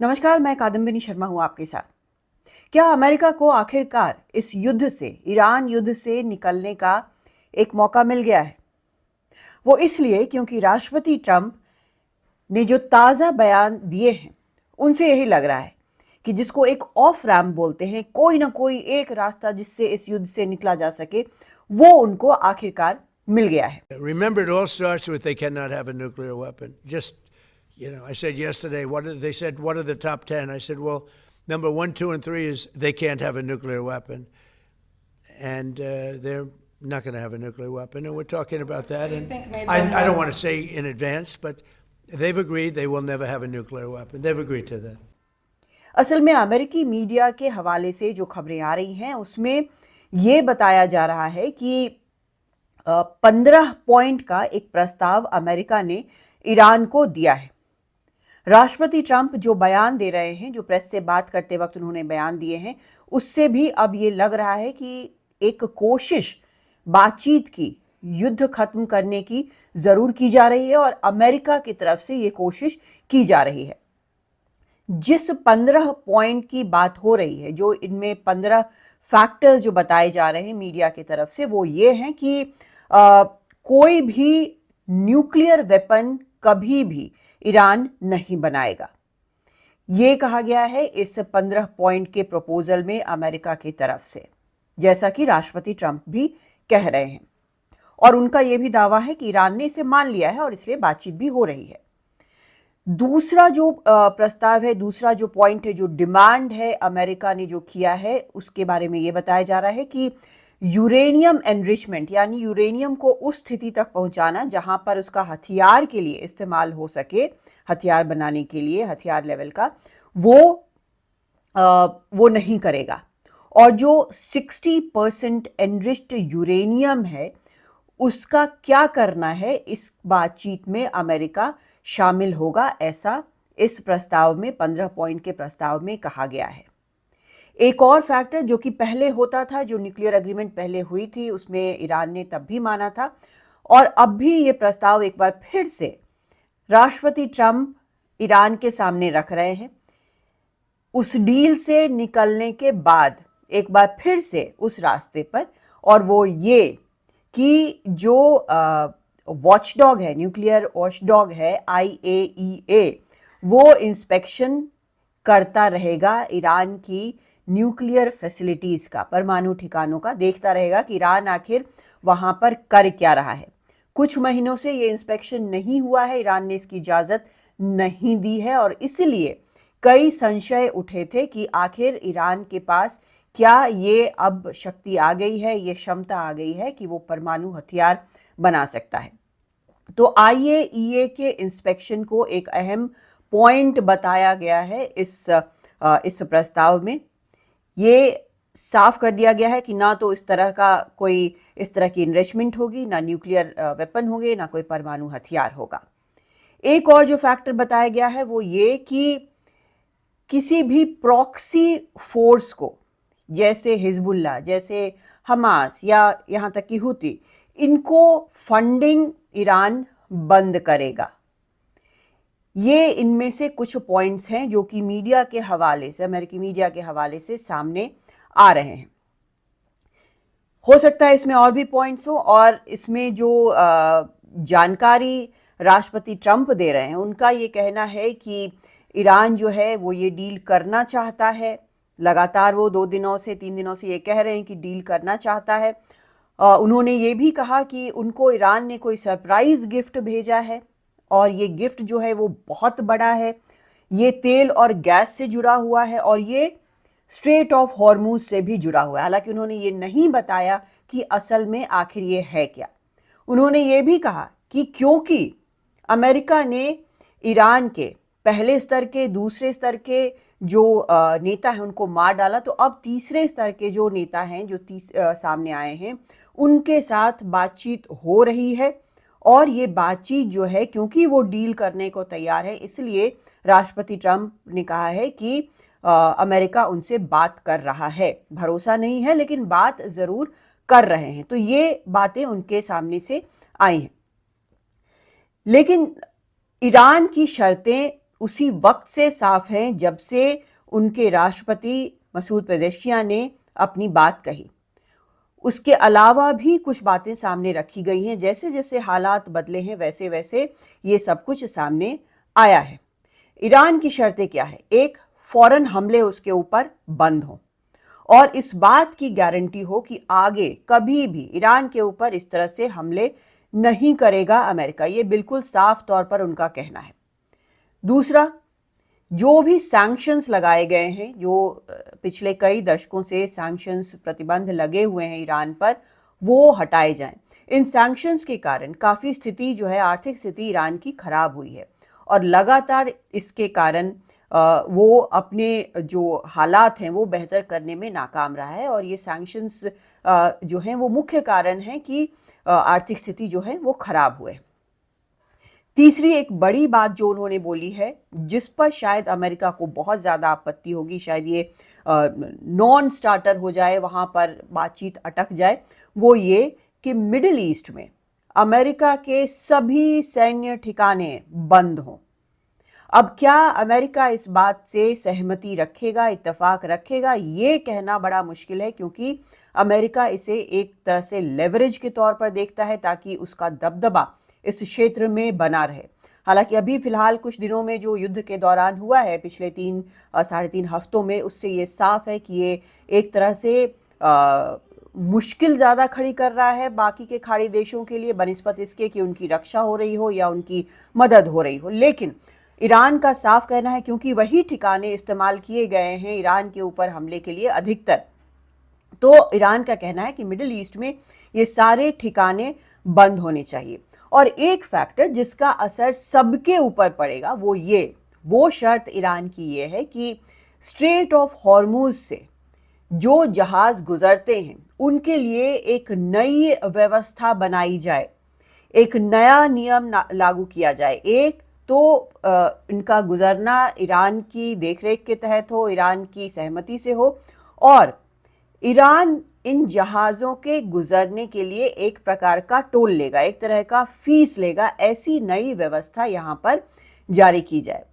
नमस्कार, मैं कादम्बिनी शर्मा हूं आपके साथ। क्या अमेरिका को आखिरकार इस युद्ध से, ईरान युद्ध से निकलने का एक मौका मिल गया है? वो इसलिए क्योंकि राष्ट्रपति ट्रंप ने जो ताज़ा बयान दिए हैं, उनसे यही लग रहा है कि जिसको एक ऑफ रैम्प बोलते हैं, कोई ना कोई एक रास्ता जिससे इस युद्ध से निकला जा सके, वो उनको आखिरकार मिल गया है। Remember, it all starts with they cannot have a nuclear weapon. I said yesterday, they said, what are the top 10? I said, well, number 1, 2, and 3 is they can't have a nuclear weapon. And they're not going to have a nuclear weapon. And we're talking about that. And I don't want to say in advance, but they've agreed they will never have a nuclear weapon. They've agreed to that. असल में अमेरिकी media के हवाले से जो खबरें आ रही हैं, उसमें ये बताया जा रहा है कि 15 पॉइंट का एक प्रस्ताव अमेरिका ने ईरान को दिया है। राष्ट्रपति ट्रंप जो बयान दे रहे हैं, जो प्रेस से बात करते वक्त उन्होंने बयान दिए हैं, उससे भी अब ये लग रहा है कि एक कोशिश बातचीत की, युद्ध खत्म करने की जरूर की जा रही है और अमेरिका की तरफ से ये कोशिश की जा रही है। जिस 15 पॉइंट की बात हो रही है, जो इनमें 15 फैक्टर्स जो बताए जा रहे हैं मीडिया की तरफ से, वो ये हैं कि कोई भी न्यूक्लियर वेपन कभी भी ईरान नहीं बनाएगा। ये कहा गया है इस 15 पॉइंट के प्रपोजल में अमेरिका की तरफ से, जैसा कि राष्ट्रपति ट्रंप भी कह रहे हैं। और उनका यह भी दावा है कि ईरान ने इसे मान लिया है और इसलिए बातचीत भी हो रही है। दूसरा जो प्रस्ताव है, दूसरा जो पॉइंट है, जो डिमांड है अमेरिका ने जो किया है, उसके बारे में यह बताया जा रहा है कि यूरेनियम एनरिचमेंट, यानी यूरेनियम को उस स्थिति तक पहुंचाना जहां पर उसका हथियार के लिए इस्तेमाल हो सके, हथियार बनाने के लिए, हथियार लेवल का, वो नहीं करेगा। और जो 60% एनरिच्ड यूरेनियम है, उसका क्या करना है, इस बातचीत में अमेरिका शामिल होगा, ऐसा इस प्रस्ताव में, 15 पॉइंट के प्रस्ताव में कहा गया है। एक और फैक्टर जो कि पहले होता था, जो न्यूक्लियर एग्रीमेंट पहले हुई थी, उसमें ईरान ने तब भी माना था और अब भी ये प्रस्ताव एक बार फिर से राष्ट्रपति ट्रंप ईरान के सामने रख रहे हैं। उस डील से निकलने के बाद एक बार फिर से उस रास्ते पर, और वो ये कि जो वॉचडॉग है, न्यूक्लियर वॉचडॉग है IAEA, वो इंस्पेक्शन करता रहेगा ईरान की न्यूक्लियर फैसिलिटीज का, परमाणु ठिकानों का, देखता रहेगा कि ईरान आखिर वहां पर कर क्या रहा है। कुछ महीनों से ये इंस्पेक्शन नहीं हुआ है, ईरान ने इसकी इजाजत नहीं दी है और इसलिए कई संशय उठे थे कि आखिर ईरान के पास क्या ये अब शक्ति आ गई है, ये क्षमता आ गई है कि वो परमाणु हथियार बना सकता है। तो IAEA के इंस्पेक्शन को एक अहम पॉइंट बताया गया है इस प्रस्ताव में। ये साफ कर दिया गया है कि ना तो इस तरह की इनरिचमेंट होगी, ना न्यूक्लियर वेपन होंगे, ना कोई परमाणु हथियार होगा। एक और जो फैक्टर बताया गया है वो ये कि किसी भी प्रॉक्सी फोर्स को, जैसे हिजबुल्ला, जैसे हमास या यहां तक कि हुती, इनको फंडिंग ईरान बंद करेगा। ये इनमें से कुछ पॉइंट्स हैं जो कि मीडिया के हवाले से, अमेरिकी मीडिया के हवाले से सामने आ रहे हैं। हो सकता है इसमें और भी पॉइंट्स हो, और इसमें जो जानकारी राष्ट्रपति ट्रंप दे रहे हैं, उनका ये कहना है कि ईरान जो है वो ये डील करना चाहता है। लगातार वो 2 दिनों से 3 दिनों से ये कह रहे हैं कि डील करना चाहता है। उन्होंने ये भी कहा कि उनको ईरान ने कोई सरप्राइज गिफ्ट भेजा है और ये गिफ्ट जो है वो बहुत बड़ा है। ये तेल और गैस से जुड़ा हुआ है और ये स्ट्रेट ऑफ हॉर्मूज से भी जुड़ा हुआ है। हालांकि उन्होंने ये नहीं बताया कि असल में आखिर ये है क्या। उन्होंने ये भी कहा कि क्योंकि अमेरिका ने ईरान के पहले स्तर के, दूसरे स्तर के जो नेता हैं उनको मार डाला, तो अब तीसरे स्तर के जो नेता हैं, जो सामने आए हैं, उनके साथ बातचीत हो रही है। और ये बातचीत जो है, क्योंकि वो डील करने को तैयार है, इसलिए राष्ट्रपति ट्रंप ने कहा है कि अमेरिका उनसे बात कर रहा है। भरोसा नहीं है लेकिन बात जरूर कर रहे हैं। तो ये बातें उनके सामने से आई हैं। लेकिन ईरान की शर्तें उसी वक्त से साफ हैं जब से उनके राष्ट्रपति मसूद पेजेश्कियां ने अपनी बात कही। उसके अलावा भी कुछ बातें सामने रखी गई हैं। जैसे जैसे हालात बदले हैं वैसे वैसे ये सब कुछ सामने आया है। ईरान की शर्तें क्या है? एक, फौरन हमले उसके ऊपर बंद हो और इस बात की गारंटी हो कि आगे कभी भी ईरान के ऊपर इस तरह से हमले नहीं करेगा अमेरिका। ये बिल्कुल साफ तौर पर उनका कहना है। दूसरा, जो भी सैंक्शंस लगाए गए हैं, जो पिछले कई दशकों से सैंक्शंस प्रतिबंध लगे हुए हैं ईरान पर, वो हटाए जाएं। इन सैंक्शंस के कारण काफ़ी स्थिति जो है, आर्थिक स्थिति ईरान की खराब हुई है और लगातार इसके कारण वो अपने जो हालात हैं वो बेहतर करने में नाकाम रहा है और ये सैंक्शंस जो हैं वो मुख्य कारण हैं कि आर्थिक स्थिति जो है वो खराब हुए। तीसरी एक बड़ी बात जो उन्होंने बोली है, जिस पर शायद अमेरिका को बहुत ज़्यादा आपत्ति होगी, शायद ये नॉन स्टार्टर हो जाए, वहाँ पर बातचीत अटक जाए, वो ये कि मिडिल ईस्ट में अमेरिका के सभी सैन्य ठिकाने बंद हों। अब क्या अमेरिका इस बात से सहमति रखेगा, इत्तेफाक रखेगा, ये कहना बड़ा मुश्किल है, क्योंकि अमेरिका इसे एक तरह से लेवरेज के तौर पर देखता है ताकि उसका दबदबा इस क्षेत्र में बना रहे। हालांकि अभी फिलहाल कुछ दिनों में जो युद्ध के दौरान हुआ है, पिछले 3-3.5 हफ्तों में, उससे ये साफ है कि ये एक तरह से मुश्किल ज़्यादा खड़ी कर रहा है बाकी के खाड़ी देशों के लिए, बनिस्बत इसके कि उनकी रक्षा हो रही हो या उनकी मदद हो रही हो। लेकिन ईरान का साफ कहना है, क्योंकि वही ठिकाने इस्तेमाल किए गए हैं ईरान के ऊपर हमले के लिए अधिकतर, तो ईरान का कहना है कि मिडिल ईस्ट में ये सारे ठिकाने बंद होने चाहिए। और एक फैक्टर जिसका असर सबके ऊपर पड़ेगा वो शर्त ईरान की ये है कि स्ट्रेट ऑफ हॉर्मुज से जो जहाज गुजरते हैं उनके लिए एक नई व्यवस्था बनाई जाए, एक नया नियम लागू किया जाए। एक तो इनका गुजरना ईरान की देखरेख के तहत हो, ईरान की सहमति से हो, और ईरान इन जहाज़ों के गुजरने के लिए एक प्रकार का टोल लेगा, एक तरह का फीस लेगा। ऐसी नई व्यवस्था यहाँ पर जारी की जाए।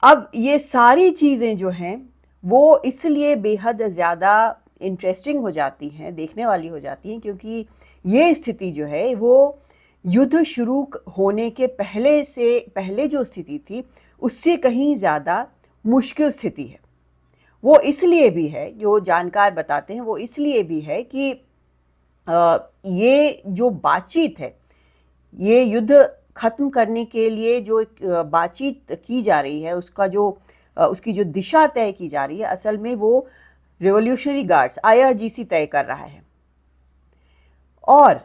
अब ये सारी चीज़ें जो हैं वो इसलिए बेहद ज़्यादा इंटरेस्टिंग हो जाती हैं, देखने वाली हो जाती हैं, क्योंकि ये स्थिति जो है वो युद्ध शुरू होने के पहले जो स्थिति थी उससे कहीं ज़्यादा मुश्किल स्थिति है। वो इसलिए भी है, जो जानकार बताते हैं, वो इसलिए भी है कि ये जो बातचीत है, ये युद्ध खत्म करने के लिए जो बातचीत की जा रही है, उसकी जो दिशा तय की जा रही है, असल में वो रिवॉल्यूशनरी गार्ड्स IRGC तय कर रहा है। और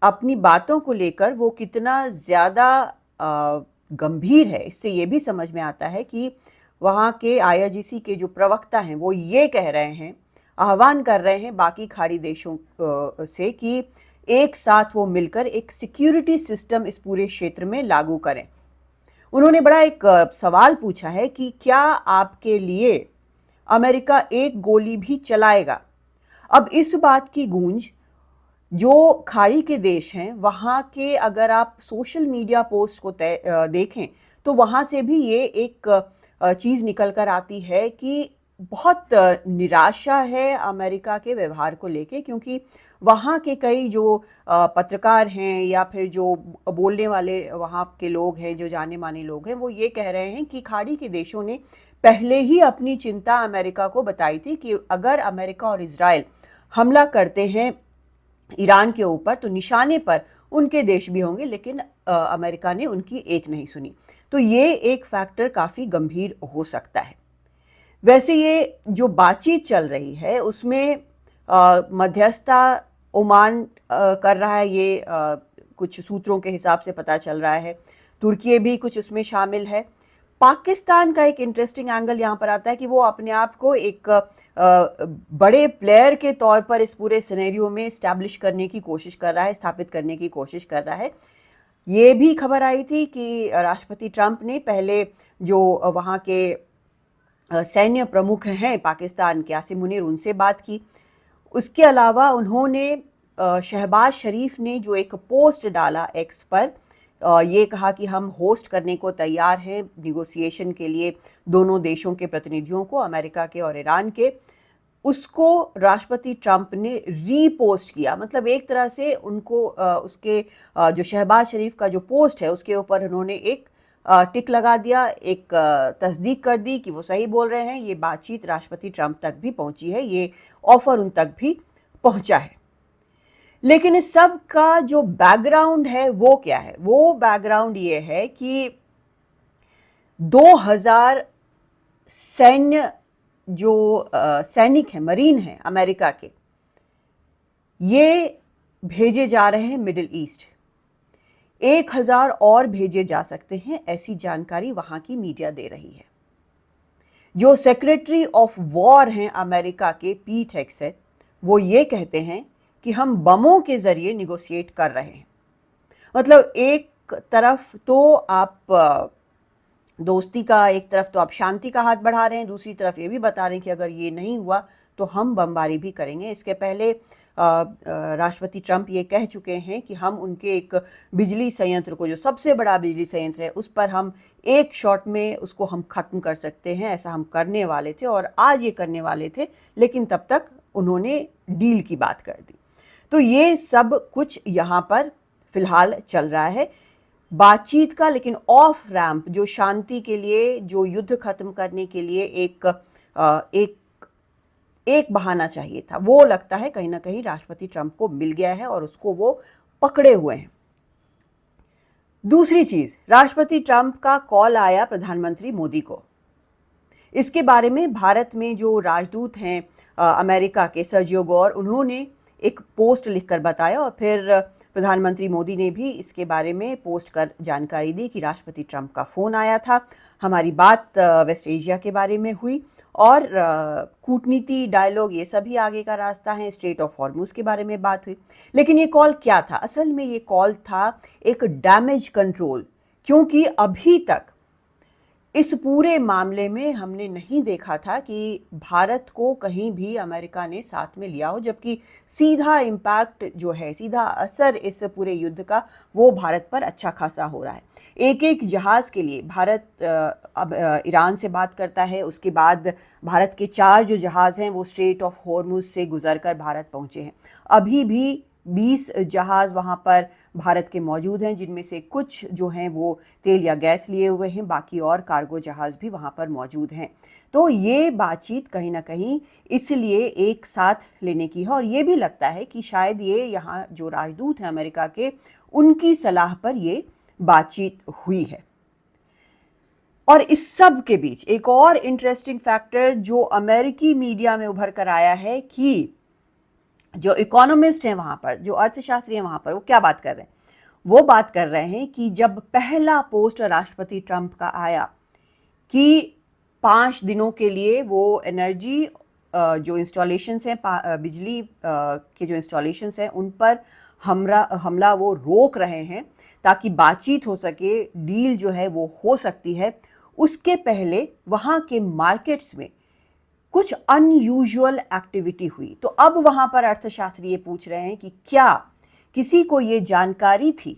अपनी बातों को लेकर वो कितना ज़्यादा गंभीर है, इससे ये भी समझ में आता है कि वहाँ के IRGC के जो प्रवक्ता हैं वो ये कह रहे हैं, आह्वान कर रहे हैं बाकी खाड़ी देशों से कि एक साथ वो मिलकर एक सिक्योरिटी सिस्टम इस पूरे क्षेत्र में लागू करें। उन्होंने बड़ा एक सवाल पूछा है कि क्या आपके लिए अमेरिका एक गोली भी चलाएगा? अब इस बात की गूंज जो खाड़ी के देश हैं वहाँ के, अगर आप सोशल मीडिया पोस्ट को देखें तो वहाँ से भी ये एक चीज़ निकल कर आती है कि बहुत निराशा है अमेरिका के व्यवहार को लेके, क्योंकि वहाँ के कई जो पत्रकार हैं या फिर जो बोलने वाले वहाँ के लोग हैं, जो जाने माने लोग हैं, वो ये कह रहे हैं कि खाड़ी के देशों ने पहले ही अपनी चिंता अमेरिका को बताई थी कि अगर अमेरिका और इजराइल हमला करते हैं ईरान के ऊपर तो निशाने पर उनके देश भी होंगे, लेकिन अमेरिका ने उनकी एक नहीं सुनी। तो ये एक फैक्टर काफ़ी गंभीर हो सकता है। वैसे ये जो बातचीत चल रही है उसमें मध्यस्थता ओमान कर रहा है, ये कुछ सूत्रों के हिसाब से पता चल रहा है। तुर्की भी कुछ उसमें शामिल है। पाकिस्तान का एक इंटरेस्टिंग एंगल यहाँ पर आता है कि वो अपने आप को एक बड़े प्लेयर के तौर पर इस पूरे सिनेरियो में स्टैब्लिश करने की कोशिश कर रहा है, स्थापित करने की कोशिश कर रहा है। ये भी खबर आई थी कि राष्ट्रपति ट्रंप ने पहले जो वहाँ के सैन्य प्रमुख हैं पाकिस्तान के, आसिम मुनीर, उनसे बात की। उसके अलावा उन्होंने शहबाज शरीफ ने जो एक पोस्ट डाला एक्स पर, ये कहा कि हम होस्ट करने को तैयार हैं निगोसिएशन के लिए दोनों देशों के प्रतिनिधियों को, अमेरिका के और ईरान के। उसको राष्ट्रपति ट्रंप ने रीपोस्ट किया, मतलब एक तरह से उनको उसके जो शहबाज शरीफ का जो पोस्ट है उसके ऊपर उन्होंने एक टिक लगा दिया, एक तस्दीक कर दी कि वो सही बोल रहे हैं। ये बातचीत राष्ट्रपति ट्रंप तक भी पहुंची है, ये ऑफर उन तक भी पहुंचा है। लेकिन इस सब का जो बैकग्राउंड है वो क्या है? वो बैकग्राउंड ये है कि 2000 सैन्य जो सैनिक हैं, मरीन हैं अमेरिका के, ये भेजे जा रहे हैं मिडिल ईस्ट। 1000 और भेजे जा सकते हैं, ऐसी जानकारी वहां की मीडिया दे रही है। जो सेक्रेटरी ऑफ वॉर हैं अमेरिका के, पीट हेग्सेथ, वो ये कहते हैं कि हम बमों के जरिए निगोशिएट कर रहे हैं। मतलब एक तरफ तो आप दोस्ती का, एक तरफ तो आप शांति का हाथ बढ़ा रहे हैं, दूसरी तरफ ये भी बता रहे हैं कि अगर ये नहीं हुआ तो हम बमबारी भी करेंगे। इसके पहले राष्ट्रपति ट्रंप ये कह चुके हैं कि हम उनके एक बिजली संयंत्र को, जो सबसे बड़ा बिजली संयंत्र है, उस पर हम एक शॉट में उसको हम ख़त्म कर सकते हैं। ऐसा हम करने वाले थे और आज ये करने वाले थे, लेकिन तब तक उन्होंने डील की बात कर दी। तो ये सब कुछ यहाँ पर फिलहाल चल रहा है बातचीत का। लेकिन ऑफ रैंप, जो शांति के लिए, जो युद्ध खत्म करने के लिए एक बहाना चाहिए था, वो लगता है कहीं ना कहीं राष्ट्रपति ट्रंप को मिल गया है और उसको वो पकड़े हुए हैं। दूसरी चीज, राष्ट्रपति ट्रंप का कॉल आया प्रधानमंत्री मोदी को। इसके बारे में भारत में जो राजदूत हैं अमेरिका के, सर्जियो गौर, उन्होंने एक पोस्ट लिखकर बताया और फिर प्रधानमंत्री मोदी ने भी इसके बारे में पोस्ट कर जानकारी दी कि राष्ट्रपति ट्रंप का फ़ोन आया था, हमारी बात वेस्ट एशिया के बारे में हुई और कूटनीति, डायलॉग, ये सभी आगे का रास्ता है। स्ट्रेट ऑफ हॉर्मुज के बारे में बात हुई। लेकिन ये कॉल क्या था? असल में ये कॉल था एक डैमेज कंट्रोल, क्योंकि अभी तक इस पूरे मामले में हमने नहीं देखा था कि भारत को कहीं भी अमेरिका ने साथ में लिया हो, जबकि सीधा इम्पैक्ट जो है, सीधा असर इस पूरे युद्ध का वो भारत पर अच्छा खासा हो रहा है। एक एक जहाज़ के लिए भारत अब ईरान से बात करता है, उसके बाद भारत के 4 जो जहाज़ हैं वो स्ट्रेट ऑफ हॉर्मुज से गुजरकर भारत पहुंचे हैं। अभी भी 20 जहाज़ वहाँ पर भारत के मौजूद हैं, जिनमें से कुछ जो हैं वो तेल या गैस लिए हुए हैं, बाकी और कार्गो जहाज़ भी वहाँ पर मौजूद हैं। तो ये बातचीत कहीं ना कहीं इसलिए एक साथ लेने की है और ये भी लगता है कि शायद ये यहाँ जो राजदूत हैं अमेरिका के, उनकी सलाह पर ये बातचीत हुई है। और इस सब के बीच एक और इंटरेस्टिंग फैक्टर जो अमेरिकी मीडिया में उभर कर आया है कि जो इकोनॉमिस्ट हैं वहाँ पर, जो अर्थशास्त्री हैं वहाँ पर, वो क्या बात कर रहे हैं? वो बात कर रहे हैं कि जब पहला पोस्ट राष्ट्रपति ट्रंप का आया कि 5 दिनों के लिए वो एनर्जी जो इंस्टॉलेशंस हैं, बिजली के जो इंस्टॉलेशंस हैं, उन पर हमला वो रोक रहे हैं ताकि बातचीत हो सके, डील जो है वो हो सकती है। उसके पहले वहाँ के मार्केट्स में कुछ अनयूजुअल एक्टिविटी हुई। तो अब वहां पर अर्थशास्त्री ये पूछ रहे हैं कि क्या किसी को ये जानकारी थी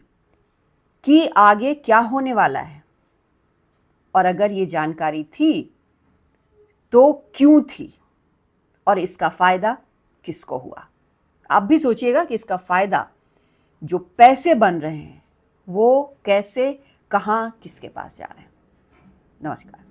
कि आगे क्या होने वाला है, और अगर ये जानकारी थी तो क्यों थी, और इसका फायदा किसको हुआ? आप भी सोचिएगा कि इसका फायदा, जो पैसे बन रहे हैं, वो कैसे, कहां, किसके पास जा रहे हैं। नमस्कार।